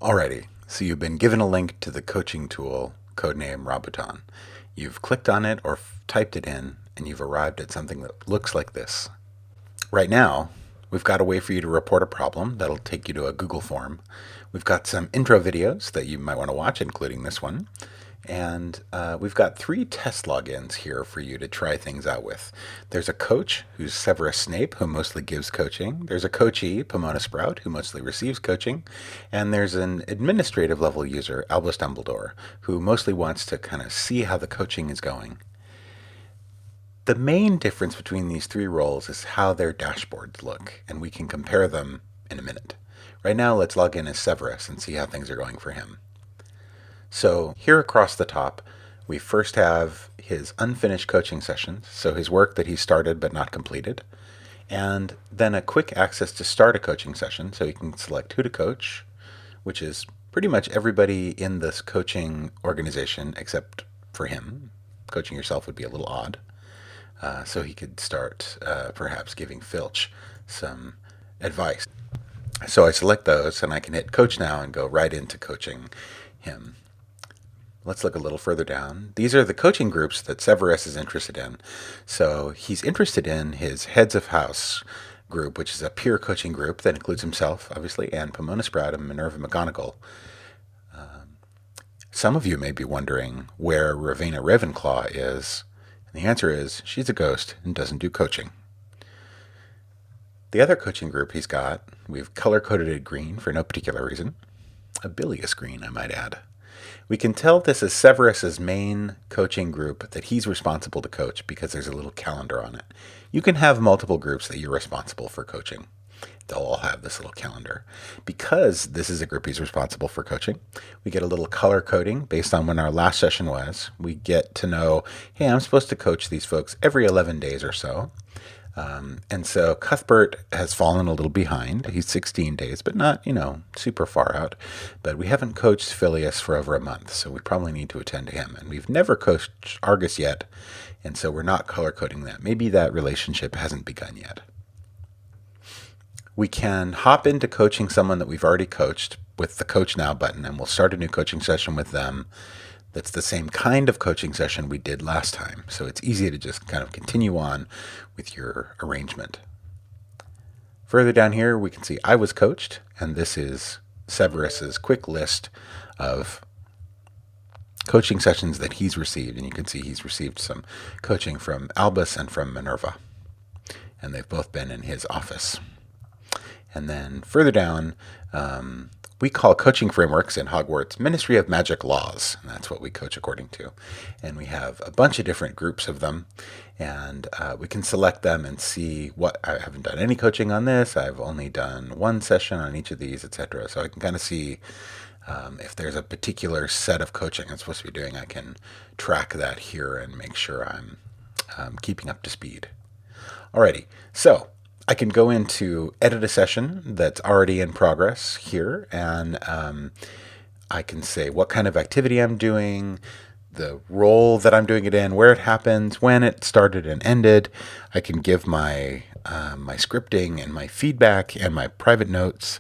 Alrighty, so you've been given a link to the coaching tool, codename Rambutan. You've clicked on it or typed it in, and you've arrived at something that looks like this. Right now, we've got a way for you to report a problem that'll take you to a Google form. We've got some intro videos that you might want to watch, including this one. And we've got 3 test logins here for you to try things out with. There's a coach, who's Severus Snape, who mostly gives coaching. There's a coachee, Pomona Sprout, who mostly receives coaching. And there's an administrative level user, Albus Dumbledore, who mostly wants to kind of see how the coaching is going. The main difference between these 3 roles is how their dashboards look, and we can compare them in a minute. Right now, let's log in as Severus and see how things are going for him. So here across the top, we first have his unfinished coaching sessions, so his work that he started but not completed, and then a quick access to start a coaching session, so he can select who to coach, which is pretty much everybody in this coaching organization except for him. Coaching yourself would be a little odd. So he could start perhaps giving Filch some advice. So I select those and I can hit coach now and go right into coaching him. Let's look a little further down. These are the coaching groups that Severus is interested in. So he's interested in his Heads of House group, which is a peer coaching group that includes himself, obviously, and Pomona Sprout and Minerva McGonagall. Some of you may be wondering where Rowena Ravenclaw is. And the answer is she's a ghost and doesn't do coaching. The other coaching group he's got, we've color-coded it green for no particular reason. A bilious green, I might add. We can tell this is Severus's main coaching group that he's responsible to coach because there's a little calendar on it. You can have multiple groups that you're responsible for coaching. They'll all have this little calendar. Because this is a group he's responsible for coaching, we get a little color coding based on when our last session was. We get to know, hey, I'm supposed to coach these folks every 11 days or so. And so Cuthbert has fallen a little behind. He's 16 days, but not, super far out. But we haven't coached Phileas for over a month, so we probably need to attend to him. And we've never coached Argus yet, and so we're not color coding that. Maybe that relationship hasn't begun yet. We can hop into coaching someone that we've already coached with the Coach Now button, and we'll start a new coaching session with them that's the same kind of coaching session we did last time. So it's easy to just kind of continue on with your arrangement. Further down here, we can see I was coached, and this is Severus's quick list of coaching sessions that he's received. And you can see he's received some coaching from Albus and from Minerva, and they've both been in his office. And then further down, we call coaching frameworks in Hogwarts Ministry of Magic Laws, and that's what we coach according to. And we have a bunch of different groups of them, and we can select them and see what, I haven't done any coaching on this, I've only done 1 session on each of these, etc. So I can kind of see if there's a particular set of coaching I'm supposed to be doing, I can track that here and make sure I'm keeping up to speed. Alrighty, so I can go into edit a session that's already in progress here, and I can say what kind of activity I'm doing, the role that I'm doing it in, where it happens, when it started and ended. I can give my my scripting and my feedback and my private notes.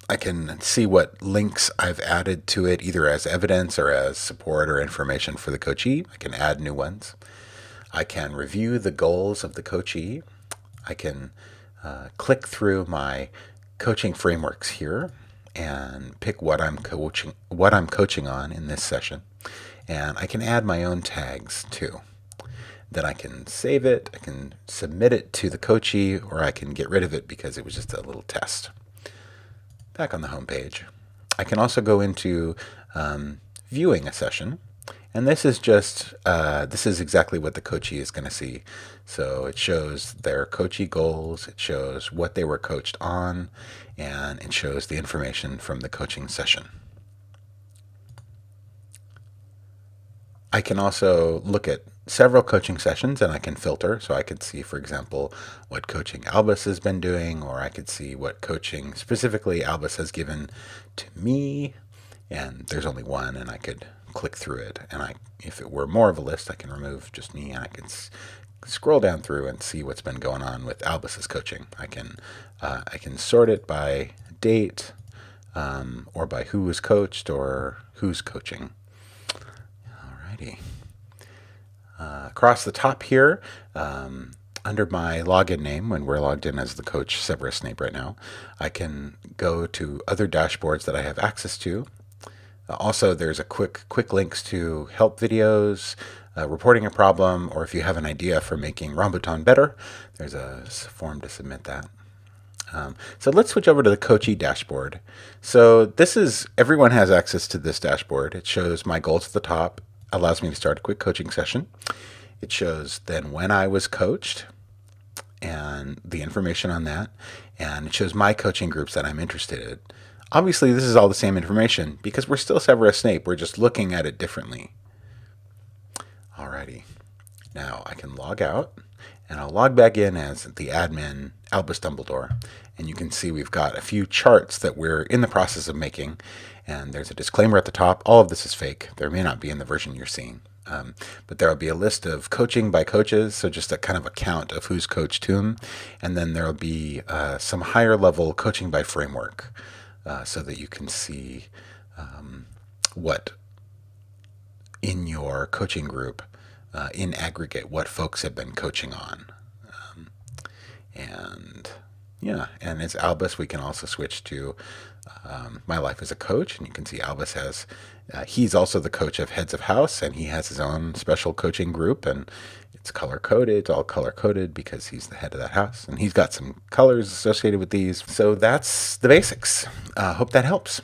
I can see what links I've added to it, either as evidence or as support or information for the coachee. I can add new ones. I can review the goals of the coachee. I can click through my coaching frameworks here and pick what I'm coaching on in this session, and I can add my own tags too. Then I can save it, I can submit it to the coachee, or I can get rid of it because it was just a little test. Back on the home page, I can also go into viewing a session. And this is just, this is exactly what the coachee is going to see. So it shows their coachee goals, it shows what they were coached on, and it shows the information from the coaching session. I can also look at several coaching sessions and I can filter. So I could see, for example, what coaching Albus has been doing, or I could see what coaching specifically Albus has given to me. And there's only one, and I could click through it, and if it were more of a list, I can remove just me, and I can scroll down through and see what's been going on with Albus's coaching. I can sort it by date, or by who was coached or who's coaching. Alrighty. Across the top here, under my login name, when we're logged in as the coach Severus Snape right now, I can go to other dashboards that I have access to. Also, there's a quick links to help videos, reporting a problem, or if you have an idea for making Rambutan better, there's a form to submit that. So let's switch over to the Coachy dashboard. So everyone has access to this dashboard. It shows my goals at the top, allows me to start a quick coaching session. It shows then when I was coached and the information on that, and it shows my coaching groups that I'm interested in. Obviously, this is all the same information because we're still Severus Snape. We're just looking at it differently. Alrighty. Now I can log out, and I'll log back in as the admin, Albus Dumbledore. And you can see we've got a few charts that we're in the process of making. And there's a disclaimer at the top. All of this is fake. There may not be in the version you're seeing. But there will be a list of coaching by coaches, so just a kind of a count of who's coached whom. And then there will be some higher level coaching by framework, so that you can see what in your coaching group, in aggregate, what folks have been coaching on. And as Albus, we can also switch to My Life as a Coach, and you can see Albus has, he's also the coach of Heads of House, and he has his own special coaching group, and it's color-coded. It's all color-coded because he's the head of that house, and he's got some colors associated with these. So that's the basics. Hope that helps.